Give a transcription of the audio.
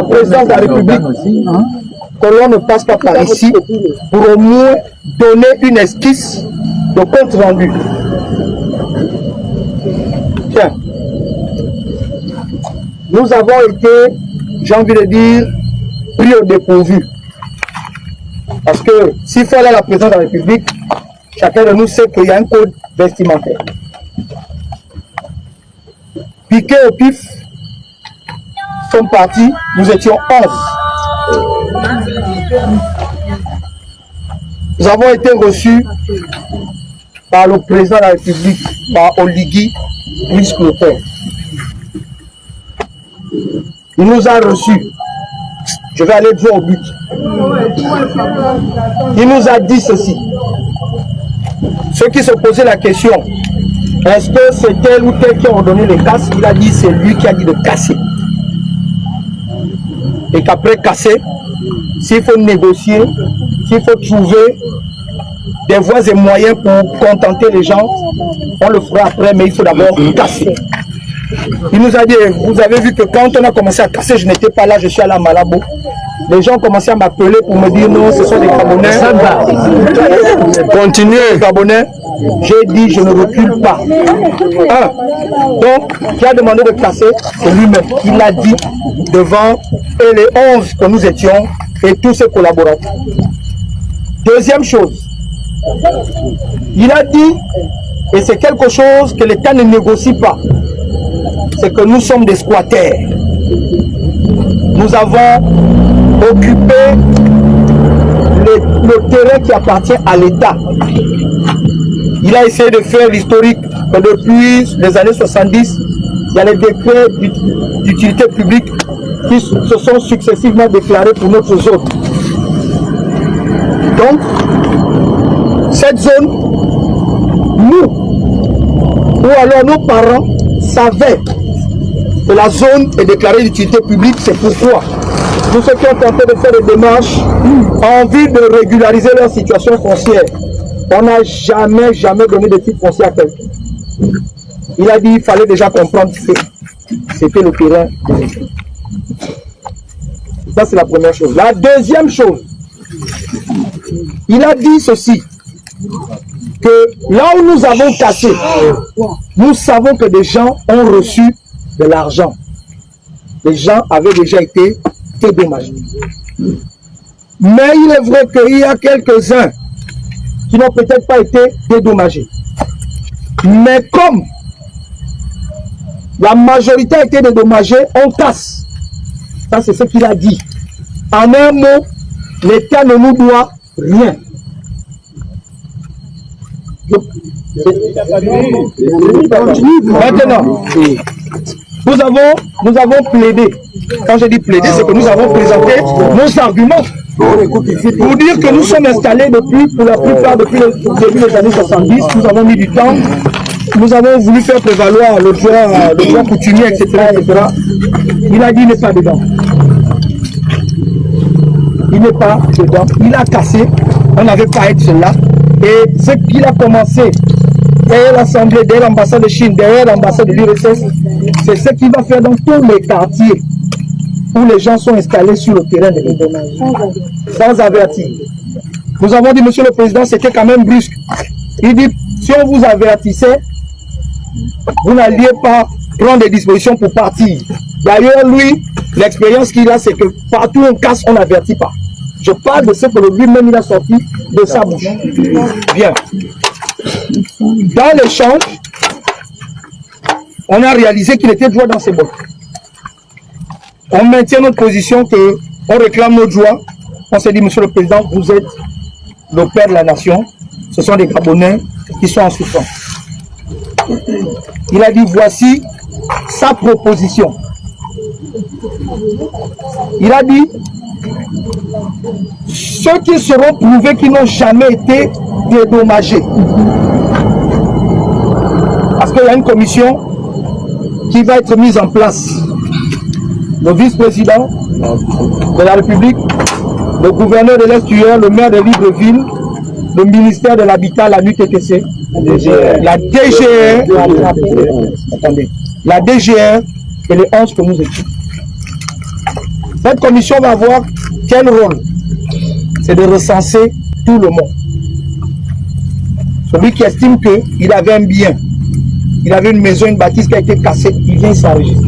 président de la République que l'on ne passe pas par ici pour au moins donner une esquisse de compte rendu. Tiens, nous avons été, j'ai envie de dire, pris au dépourvu. Parce que s'il faut aller à la présidence de la République, chacun de nous sait qu'il y a un code vestimentaire. Piqué au pif, sont partis, nous étions 11. Nous avons été reçus par le président de la République, par Oligui Nguema. Il nous a reçus. Je vais aller droit au but. Il nous a dit ceci. Ceux qui se posaient la question, est-ce que c'est tel ou tel qui a donné les casses? Il a dit c'est lui qui a dit de casser. Et qu'après casser, s'il faut négocier, s'il faut trouver des voies et moyens pour contenter les gens, on le fera après, mais il faut d'abord casser. Il nous a dit, vous avez vu que quand on a commencé à casser, je n'étais pas là, je suis allé à Malabo. Les gens commençaient à m'appeler pour me dire non, ce sont des Gabonais. Continuez. Gabonais. J'ai dit, je ne recule pas. Donc, qui a demandé de casser, c'est lui-même. Il l'a dit devant les 11 que nous étions et tous ses collaborateurs. Deuxième chose, il a dit, et c'est quelque chose que l'État ne négocie pas, c'est que nous sommes des squatters. Nous avons occupé le terrain qui appartient à l'État. Il a essayé de faire l'historique que depuis les années 70, il y a les décrets d'utilité publique qui se sont successivement déclarés pour notre zone. Donc, cette zone, nous, ou alors nos parents, savaient que la zone est déclarée d'utilité publique. C'est pourquoi tous ceux qui ont tenté de faire des démarches en vue de régulariser leur situation foncière, on n'a jamais donné de titre foncier à quelqu'un. Il a dit qu'il fallait déjà comprendre que c'était le terrain. Ça, c'est la première chose. La deuxième chose, il a dit ceci, que là où nous avons cassé, nous savons que des gens ont reçu de l'argent. Les gens avaient déjà été dédommagés. Mais il est vrai qu'il y a quelques-uns qui n'ont peut-être pas été dédommagés. Mais comme la majorité a été dédommagée, on casse. Ça, c'est ce qu'il a dit. En un mot, l'État ne nous doit rien. Maintenant, nous avons plaidé. Quand je dis plaider, c'est que nous avons présenté nos arguments pour dire que nous sommes installés pour la plupart depuis le début des années 70. Nous avons mis du temps. Nous avons voulu faire prévaloir le droit coutumier, etc., etc. Il a dit qu'il n'est pas dedans. Il n'est pas dedans. Il a cassé. On n'avait pas à être là. Et ce qu'il a commencé derrière l'Assemblée, derrière l'ambassade de Chine, derrière l'ambassade de l'URSS, c'est ce qu'il va faire dans tous les quartiers où les gens sont installés sur le terrain de l'État, sans avertir. Nous avons dit, Monsieur le Président, c'était quand même brusque. Il dit, si on vous avertissait, vous n'alliez pas prendre des dispositions pour partir. D'ailleurs, lui, l'expérience qu'il a, c'est que partout où on casse, on n'avertit pas. Je parle de ce que lui-même il a sorti de sa bouche. Bien. Dans l'échange, on a réalisé qu'il était droit dans ses bottes. On maintient notre position que on réclame nos droits. On s'est dit, Monsieur le Président, vous êtes le père de la nation. Ce sont des Gabonais qui sont en souffrance. Il a dit, voici sa proposition. Il a dit, ceux qui seront prouvés qui n'ont jamais été dédommagés. Parce qu'il y a une commission qui va être mise en place. Le vice-président de la République, le gouverneur de l'Est-Uer, le maire de Libreville, le ministère de l'Habitat, la NUTTC, la DGR, la DGR et les 11 que nous étions. Cette commission va avoir quel rôle? C'est de recenser tout le monde. Celui qui estime qu'il avait un bien, il avait une maison, une bâtisse qui a été cassée, il vient s'enregistrer.